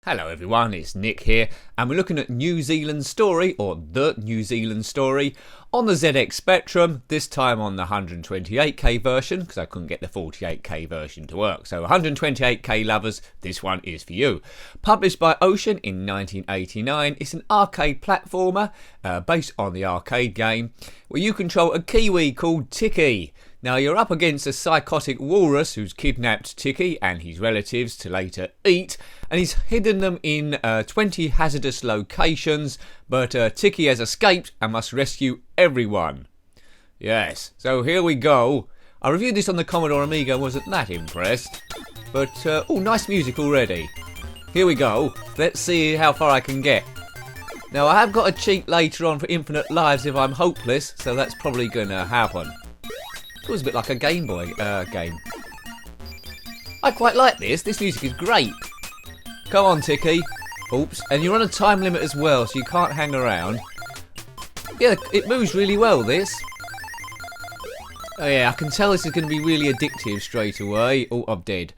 Hello everyone, it's Nick here, and we're looking at New Zealand Story, or The New Zealand Story, on the ZX Spectrum, this time on the 128K version, because I couldn't get the 48K version to work. So 128K lovers, this one is for you. Published by Ocean in 1989, it's an arcade platformer, based on the arcade game, where you control a Kiwi called Tiki. Now you're up against a psychotic walrus who's kidnapped Tiki and his relatives to later eat, and he's hidden them in 20 hazardous locations, but Tiki has escaped and must rescue everyone. Yes, so here we go. I reviewed this on the Commodore Amiga and wasn't that impressed, but oh, nice music already. Here we go, let's see how far I can get. Now I have got a cheat later on for infinite lives if I'm hopeless, so that's probably going to happen. Feels a bit like a Game Boy game. I quite like this. This music is great. Come on, Tiki. Oops. And you're on a time limit as well, so you can't hang around. Yeah, it moves really well, this. Oh yeah, I can tell this is going to be really addictive straight away. Oh, I'm dead.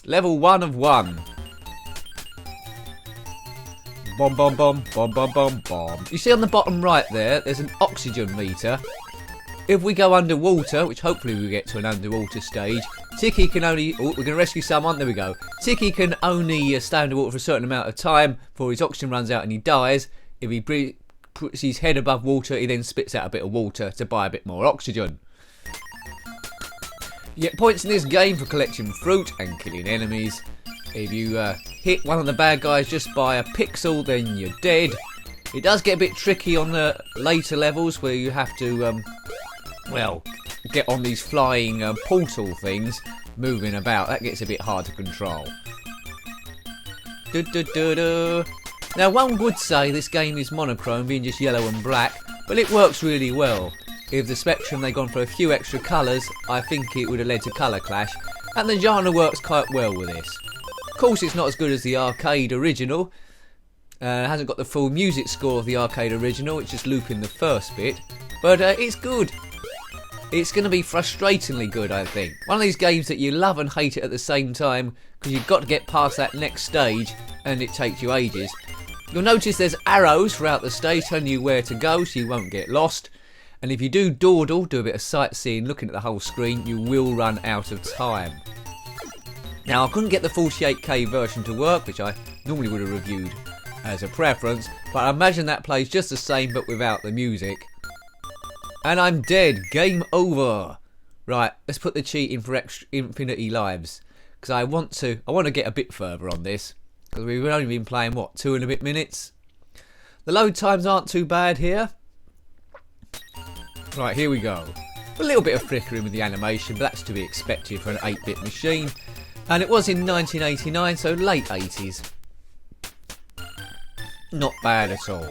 Level 1 of 1. Bomb, bomb, bomb, bomb, bomb, bomb, bomb. You see on the bottom right there, there's an oxygen meter. If we go underwater, which hopefully we'll get to an underwater stage, Tiki can only... Oh, we're going to rescue someone. There we go. Tiki can only stay underwater for a certain amount of time before his oxygen runs out and he dies. If he puts his head above water, he then spits out a bit of water to buy a bit more oxygen. You get points in this game for collecting fruit and killing enemies. If you hit one of the bad guys just by a pixel, then you're dead. It does get a bit tricky on the later levels where you have to... well, get on these flying portal things moving about. That gets a bit hard to control. Now one would say this game is monochrome, being just yellow and black, but it works really well. If the Spectrum they'd gone for a few extra colours, I think it would have led to colour clash, and the genre works quite well with this. Of course it's not as good as the arcade original. It hasn't got the full music score of the arcade original, it's just looping the first bit, but it's good. It's going to be frustratingly good, I think. One of these games that you love and hate it at the same time, because you've got to get past that next stage, and it takes you ages. You'll notice there's arrows throughout the stage telling you where to go, so you won't get lost. And if you do dawdle, do a bit of sightseeing, looking at the whole screen, you will run out of time. Now, I couldn't get the 48K version to work, which I normally would have reviewed as a preference, but I imagine that plays just the same, but without the music. And I'm dead. Game over. Right, let's put the cheat in for infinity lives. Because I want to get a bit further on this. Because we've only been playing, what, 2 and a bit minutes? The load times aren't too bad here. Right, here we go. A little bit of flickering with the animation, but that's to be expected for an 8-bit machine. And it was in 1989, so late 80s. Not bad at all.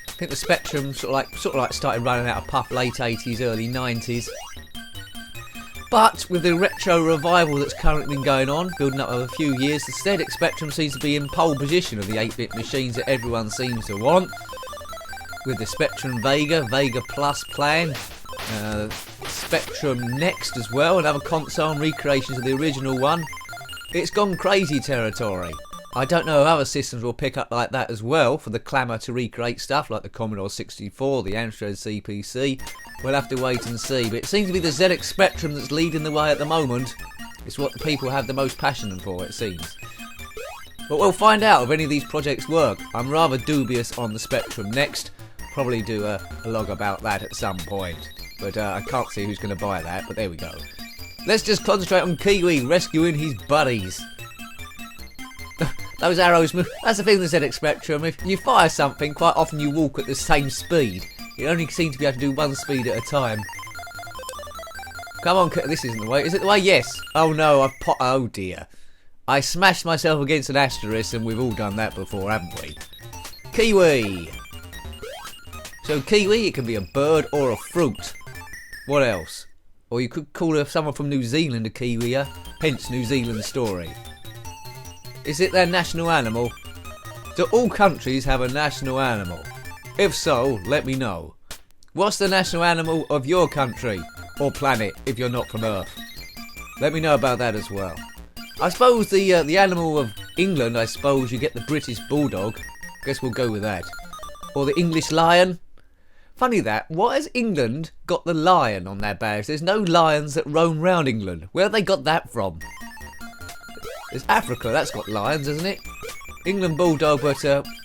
I think the Spectrum sort of like started running out of puff late 80s, early 90s. But with the retro revival that's currently been going on, building up over a few years, the ZX Spectrum seems to be in pole position of the 8-bit machines that everyone seems to want. With the Spectrum Vega, Vega Plus plan, Spectrum Next as well, another console and recreations of the original one. It's gone crazy territory. I don't know if other systems will pick up like that as well for the clamour to recreate stuff like the Commodore 64, the Amstrad CPC. We'll have to wait and see, but it seems to be the ZX Spectrum that's leading the way at the moment. It's what the people have the most passion for, it seems. But we'll find out if any of these projects work. I'm rather dubious on the Spectrum Next. Probably do a log about that at some point. But I can't see who's going to buy that, but there we go. Let's just concentrate on Kiwi rescuing his buddies. Those arrows move. That's the thing with the ZX Spectrum. If you fire something, quite often you walk at the same speed. You only seem to be able to do one speed at a time. Come on, this isn't the way. Is it the way? Yes. Oh no, oh dear. I smashed myself against an asterisk, and we've all done that before, haven't we? Kiwi. So Kiwi, it can be a bird or a fruit. What else? Or you could call someone from New Zealand a Kiwi, hence New Zealand Story. Is it their national animal? Do all countries have a national animal? If so, let me know. What's the national animal of your country? Or planet, if you're not from Earth? Let me know about that as well. I suppose the animal of England, I suppose you get the British Bulldog. Guess we'll go with that. Or the English Lion. Funny that, why has England got the lion on their badge? There's no lions that roam round England. Where have they got that from? There's Africa, that's got lions, hasn't it? England Bulldog, but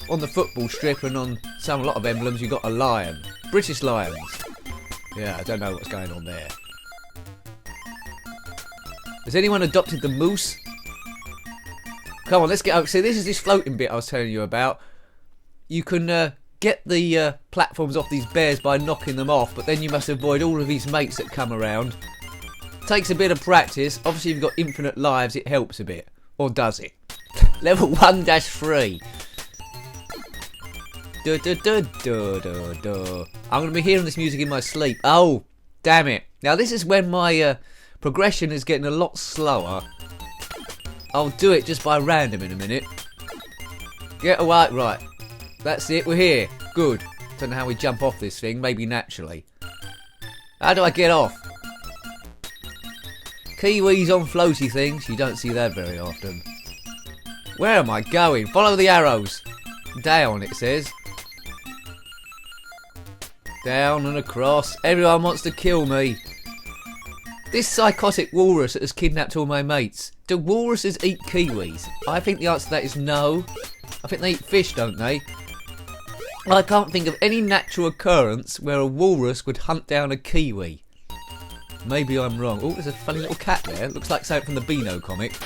on the football strip and on a lot of emblems you've got a lion. British Lions. Yeah, I don't know what's going on there. Has anyone adopted the moose? Come on, let's get over. See, this is this floating bit I was telling you about. You can get the platforms off these bears by knocking them off, but then you must avoid all of his mates that come around. Takes a bit of practice. Obviously, if you've got infinite lives, it helps a bit. Or does it? Level 1-3. I'm going to be hearing this music in my sleep. Oh, damn it. Now, this is when my progression is getting a lot slower. I'll do it just by random in a minute. Get away. Right. That's it. We're here. Good. Don't know how we jump off this thing. Maybe naturally. How do I get off? Kiwis on floaty things. You don't see that very often. Where am I going? Follow the arrows. Down, it says. Down and across. Everyone wants to kill me. This psychotic walrus that has kidnapped all my mates. Do walruses eat kiwis? I think the answer to that is no. I think they eat fish, don't they? I can't think of any natural occurrence where a walrus would hunt down a kiwi. Maybe I'm wrong. Oh, there's a funny little cat there. Looks like something from the Beano comic.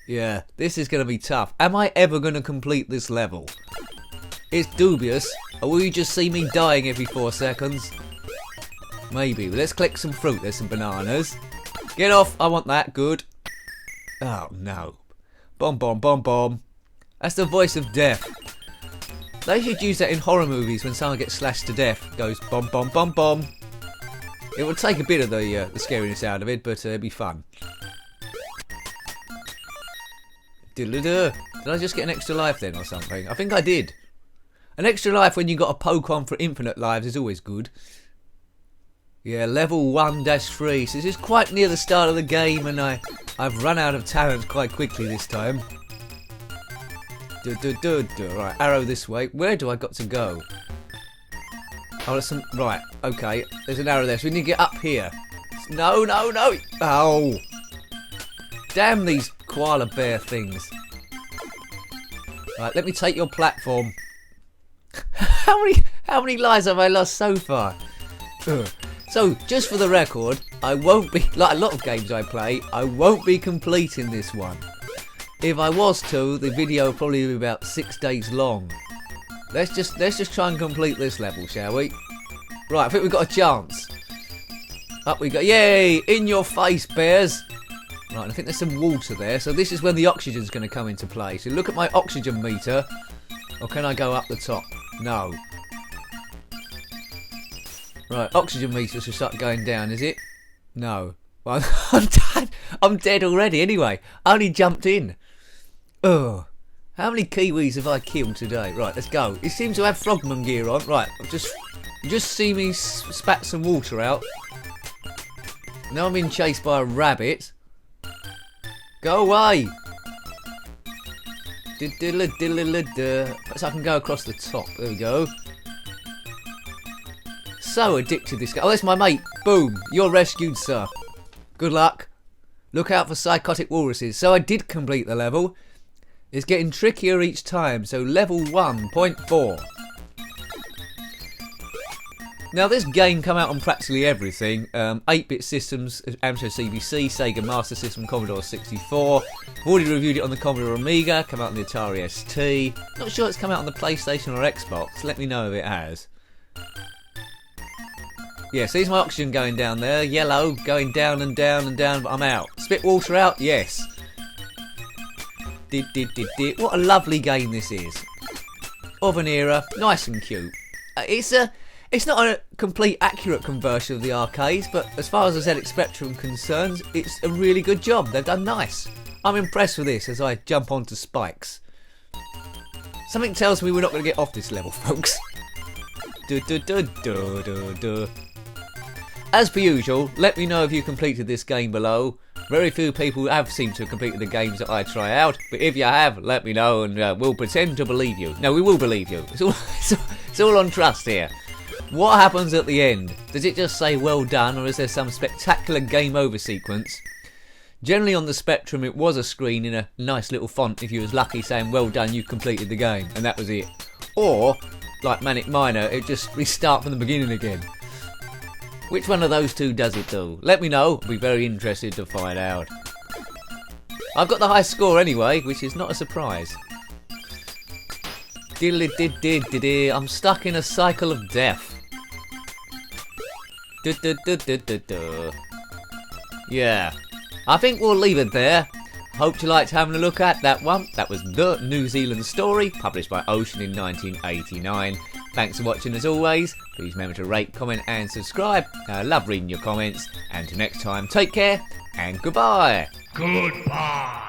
Yeah, this is going to be tough. Am I ever going to complete this level? It's dubious. Or will you just see me dying every 4 seconds? Maybe. But let's collect some fruit. There's some bananas. Get off. I want that. Good. Oh, no. Bomb, bomb, bomb, bomb. That's the voice of death. They should use that in horror movies when someone gets slashed to death. It goes bomb, bomb, bomb, bomb. It would take a bit of the scariness out of it, but it'd be fun. Did I just get an extra life then or something? I think I did. An extra life when you got a poke on for infinite lives is always good. Yeah, level 1-3. So this is quite near the start of the game, and I've run out of talent quite quickly this time. Right, arrow this way. Where do I got to go? Oh, there's some. Right, okay. There's an arrow there, so we need to get up here. No, no, no! Oh! Damn these koala bear things. Right, let me take your platform. How many lives have I lost so far? Ugh. So, just for the record, I won't be, like a lot of games I play, I won't be completing this one. If I was to, the video would probably be about 6 days long. Let's just try and complete this level, shall we? Right, I think we've got a chance. Up we go. Yay! In your face, bears! Right, I think there's some water there, so this is when the oxygen's going to come into play. So look at my oxygen meter. Or can I go up the top? No. Right, oxygen meter should start going down, is it? No. Well, I'm dead already anyway. I only jumped in. Ugh. How many kiwis have I killed today? Right, let's go. It seems to have frogman gear on. Right, you just see me spat some water out. Now I'm being chased by a rabbit. Go away! Perhaps I can go across the top. There we go. So addicted this guy. Oh, that's my mate. Boom. You're rescued, sir. Good luck. Look out for psychotic walruses. So I did complete the level. It's getting trickier each time. So level 1.4. Now this game come out on practically everything. 8-bit systems, Amstrad CPC, Sega Master System, Commodore 64. I've already reviewed it on the Commodore Amiga, come out on the Atari ST. Not sure it's come out on the PlayStation or Xbox. Let me know if it has. Yeah, so here's my oxygen going down there. Yellow, going down and down and down, but I'm out. Spit water out? Yes. What a lovely game this is. Of an era, nice and cute. It's not a complete accurate conversion of the arcades, but as far as the ZX Spectrum concerns, it's a really good job. They've done nice. I'm impressed with this as I jump onto spikes. Something tells me we're not going to get off this level, folks. As per usual, let me know if you completed this game below. Very few people have seemed to have completed the games that I try out, but if you have, let me know and we'll pretend to believe you. No, we will believe you. It's all on trust here. What happens at the end? Does it just say well done, or is there some spectacular game over sequence? Generally on the Spectrum it was a screen in a nice little font if you was lucky saying well done, you completed the game, and that was it. Or, like Manic Miner, it just restart from the beginning again. Which one of those two does it do? Let me know, I'll be very interested to find out. I've got the high score anyway, which is not a surprise. I'm stuck in a cycle of death. Yeah, I think we'll leave it there. Hope you liked having a look at that one. That was The New Zealand Story, published by Ocean in 1989. Thanks for watching as always. Please remember to rate, comment and subscribe. I love reading your comments. And till next time, take care and goodbye. Goodbye.